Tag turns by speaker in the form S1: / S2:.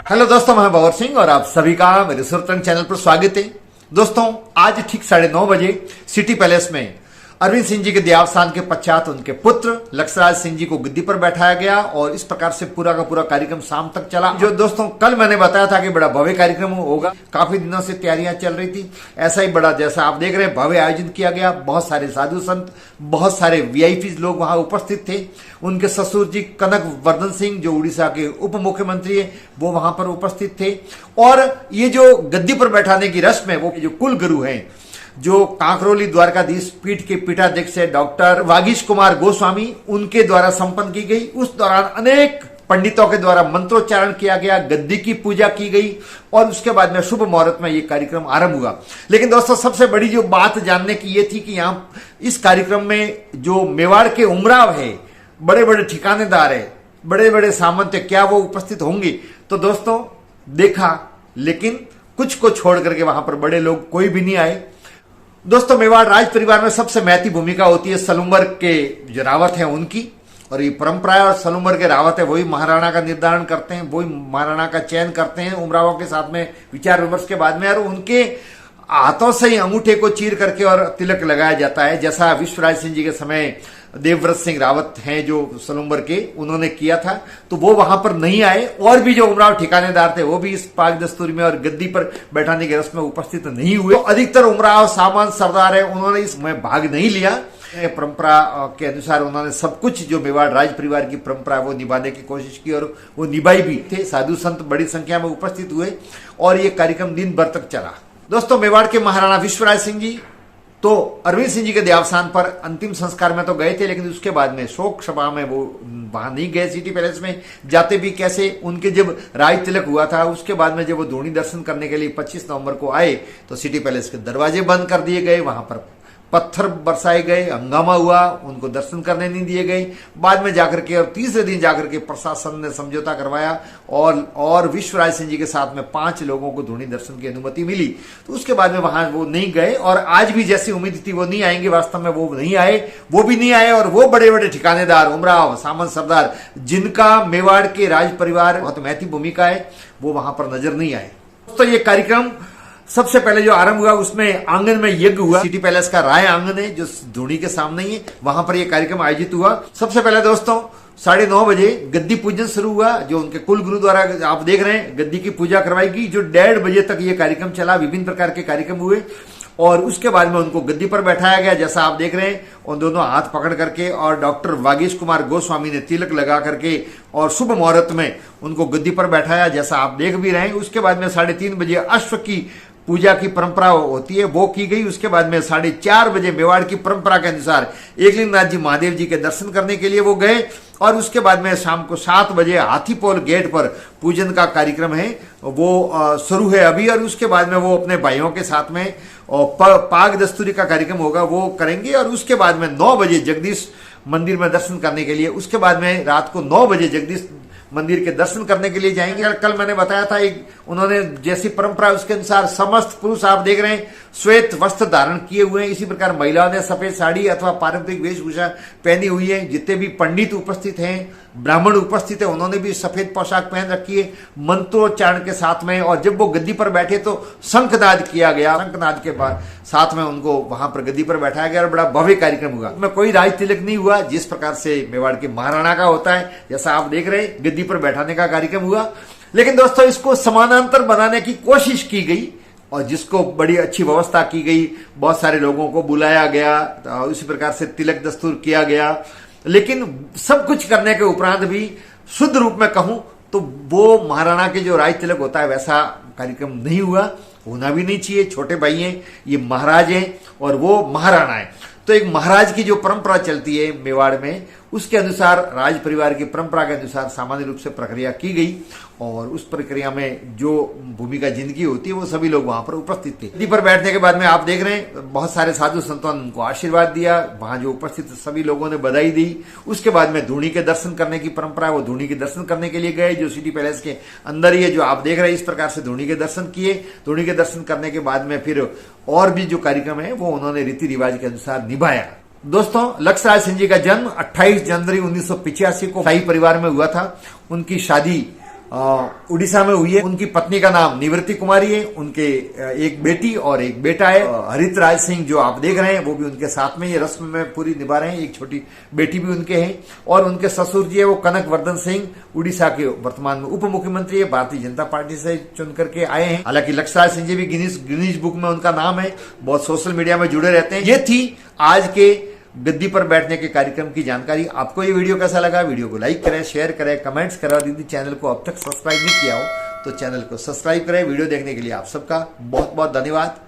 S1: Hello दोस्तों, मैं भंवर सिंह और आप सभी का मेरे सुरतरंग चैनल पर स्वागत है। दोस्तों, आज ठीक 9:30 बजे सिटी पैलेस में अरविंद सिंह जी के देहावसान के पश्चात उनके पुत्र लक्ष्यराज सिंह जी को गद्दी पर बैठाया गया और इस प्रकार से पूरा का पूरा कार्यक्रम शाम तक चला। जो दोस्तों कल मैंने बताया था कि बड़ा भव्य कार्यक्रम होगा, काफी दिनों से तैयारियां चल रही थी। ऐसा ही बड़ा, जैसा आप देख रहे हैं, भव्य आयोजन किया गया। बहुत सारे साधु संत, बहुत सारे वीआईपी लोग वहां उपस्थित थे। उनके ससुर जी कनक वर्धन सिंह, जो उड़ीसा के उप मुख्यमंत्री है, वो वहां पर उपस्थित थे। और ये जो गद्दी पर बैठाने की रस्म है, वो जो कुल गुरु हैं, जो कांकरोली द्वारकाधीश पीठ के पीठाध्यक्ष है डॉक्टर वागीश कुमार गोस्वामी, उनके द्वारा संपन्न की गई। उस दौरान अनेक पंडितों के द्वारा मंत्रोच्चारण किया गया, गद्दी की पूजा की गई और उसके बाद में शुभ मुहूर्त में यह कार्यक्रम आरंभ हुआ। लेकिन दोस्तों, सबसे बड़ी जो बात जानने की यह थी कि यहां इस कार्यक्रम में जो मेवाड़ के उमराव है, बड़े बड़े ठिकानेदार है, बड़े बड़े सामंत, क्या वो उपस्थित होंगे? तो दोस्तों देखा, लेकिन कुछ को छोड़ करके वहां पर बड़े लोग कोई भी नहीं आए। दोस्तों, मेवाड़ राज परिवार में सबसे महती भूमिका होती है सलूम्बर के जो रावत हैं उनकी, और ये परंपरा है। और सलूम्बर के रावत है वही महाराणा का निर्धारण करते हैं, वही महाराणा का चयन करते हैं उमरावों के साथ में विचार विमर्श के बाद में। और उनके हाथों से ही अंगूठे को चीर करके और तिलक लगाया जाता है, जैसा विश्वराज सिंह जी के समय देवव्रत सिंह रावत हैं जो सलूम्बर के, उन्होंने किया था। तो वो वहां पर नहीं आए। और भी जो उमराव ठिकानेदार थे वो भी इस पाक दस्तूर में और गद्दी पर बैठाने की रस्म में उपस्थित नहीं हुए। तो अधिकतर उमराव सामान सरदार है, उन्होंने इसमें भाग नहीं लिया। परंपरा के अनुसार उन्होंने सब कुछ जो मेवाड़ राज परिवार की परंपरा वो निभाने की कोशिश की और वो निभाई भी थे। साधु संत बड़ी संख्या में उपस्थित हुए और ये कार्यक्रम दिन भर तक चला। दोस्तों, मेवाड़ के महाराणा विश्वराज सिंह जी तो अरविंद सिंह जी के देहावसान पर अंतिम संस्कार में तो गए थे, लेकिन उसके बाद में शोक सभा में वो वहां नहीं गए। सिटी पैलेस में जाते भी कैसे, उनके जब राज तिलक हुआ था उसके बाद में जब वो धोनी दर्शन करने के लिए 25 नवंबर को आए तो सिटी पैलेस के दरवाजे बंद कर दिए गए, वहां पर पत्थर बरसाए गए, हंगामा हुआ, उनको दर्शन करने नहीं दिए गए। बाद में जाकर के और तीसरे दिन जाकर के प्रशासन ने समझौता करवाया और विश्वराज सिंह जी के साथ में 5 लोगों को धोनी दर्शन की अनुमति मिली। तो उसके बाद में वहां वो नहीं गए और आज भी जैसी उम्मीद थी वो नहीं आएंगे, वास्तव में वो नहीं आए, वो भी नहीं आए। और वो बड़े बड़े ठिकानेदार, उमराव, सामंत, सरदार, जिनका मेवाड़ के राज परिवार बहुत महत्वपूर्ण भूमिका है, वो वहां पर नजर नहीं आए। तो ये कार्यक्रम सबसे पहले जो आरंभ हुआ उसमें आंगन में यज्ञ हुआ। सिटी पैलेस का राय आंगन है जो धोनी के सामने ही है, वहां पर यह कार्यक्रम आयोजित हुआ। सबसे पहले दोस्तों 9:30 बजे गद्दी पूजन शुरू हुआ, जो उनके कुल गुरु द्वारा आप देख रहे हैं गद्दी की पूजा करवाई गई, जो 1:30 बजे तक ये कार्यक्रम चला। विभिन्न प्रकार के कार्यक्रम हुए और उसके बाद में उनको गद्दी पर बैठाया गया, जैसा आप देख रहे हैं, उन दोनों हाथ पकड़ करके। और डॉक्टर वागीश कुमार गोस्वामी ने तिलक लगा करके और शुभ मुहूर्त में उनको गद्दी पर बैठाया, जैसा आप देख भी रहे हैं। उसके बाद में 3:30 बजे अश्व की पूजा की परंपरा होती है वो की गई। उसके बाद में 4:30 बजे मेवाड़ की परंपरा के अनुसार एकलिंगनाथ जी महादेव जी के दर्शन करने के लिए वो गए। और उसके बाद में शाम को 7 बजे हाथीपोल गेट पर पूजन का कार्यक्रम है वो शुरू है अभी। और उसके बाद में वो अपने भाइयों के साथ में पाग दस्तूरी का कार्यक्रम होगा वो करेंगे। और उसके बाद में 9 बजे जगदीश मंदिर में दर्शन करने के लिए, उसके बाद में रात को 9 बजे जगदीश मंदिर के दर्शन करने के लिए जाएंगे। कल मैंने बताया था एक उन्होंने जैसी परंपरा उसके अनुसार समस्त पुरुष आप देख रहे हैं श्वेत वस्त्र धारण किए हुए हैं। इसी प्रकार महिलाओं ने सफेद साड़ी अथवा पारंपरिक वेशभूषा पहनी हुई है। जितने भी पंडित उपस्थित हैं, ब्राह्मण उपस्थित है, उन्होंने भी सफेद पोशाक पहन रखी है मंत्रोच्चारण के साथ में। और जब वो गद्दी पर बैठे तो शंखनाद किया गया, शंखनाद के बाद साथ में उनको वहां पर गद्दी पर बैठाया गया और बड़ा भव्य कार्यक्रम हुआ। में कोई राज तिलक नहीं हुआ, जिस प्रकार से मेवाड़ के महाराणा का होता है, जैसा आप देख रहे हैं गद्दी पर बैठाने का कार्यक्रम हुआ। लेकिन दोस्तों इसको समानांतर बनाने की कोशिश की गई और जिसको बड़ी अच्छी व्यवस्था की गई, बहुत सारे लोगों को बुलाया गया, उसी प्रकार से तिलक दस्तूर किया गया। लेकिन सब कुछ करने के उपरांत भी शुद्ध रूप में कहूं तो वो महाराणा के जो राज तिलक होता है वैसा कार्यक्रम नहीं हुआ, होना भी नहीं चाहिए। छोटे भाई हैं, ये महाराज हैं और वो महाराणा है। तो एक महाराज की जो परंपरा चलती है मेवाड़ में, उसके अनुसार राज परिवार की परंपरा के अनुसार सामान्य रूप से प्रक्रिया की गई और उस प्रक्रिया में जो भूमिका जिंदगी होती है वो सभी लोग वहां पर उपस्थित थे। गद्दी पर बैठने के बाद में आप देख रहे हैं बहुत सारे साधु संतों ने उनको आशीर्वाद दिया। वहां जो उपस्थित सभी लोगों ने बधाई दी। उसके बाद में धोनी के दर्शन करने की परंपरा है, वो धोनी के दर्शन करने के लिए गए, जो सिटी पैलेस के अंदर ही है, जो आप देख रहे हैं। इस प्रकार से धोनी के दर्शन किए। धोनी के दर्शन करने के बाद में फिर और भी जो कार्यक्रम है वो उन्होंने रीति रिवाज के अनुसार निभाया। दोस्तों, लक्ष्यराज सिंह जी का जन्म 28 जनवरी 1985 को शाही परिवार में हुआ था। उनकी शादी उड़ीसा में हुई है। उनकी पत्नी का नाम निवृत्ति कुमारी है, उनके एक बेटी और एक बेटा है। हरितराज सिंह जो आप देख रहे हैं वो भी उनके साथ में ये रस्म में पूरी निभा रहे हैं। एक छोटी बेटी भी उनके हैं और उनके ससुर जी है वो कनक वर्धन सिंह, उड़ीसा के वर्तमान में उप मुख्यमंत्री है, भारतीय जनता पार्टी से चुन करके आए हैं। हालांकि लक्ष्यराज सिंह जी भी गिनीज बुक में उनका नाम है, बहुत सोशल मीडिया में जुड़े रहते हैं। ये थी आज के गद्दी पर बैठने के कार्यक्रम की जानकारी। आपको ये वीडियो कैसा लगा? वीडियो को लाइक करें, शेयर करें, कमेंट्स करें और यदि चैनल को अब तक सब्सक्राइब नहीं किया हो तो चैनल को सब्सक्राइब करें। वीडियो देखने के लिए आप सबका बहुत बहुत धन्यवाद।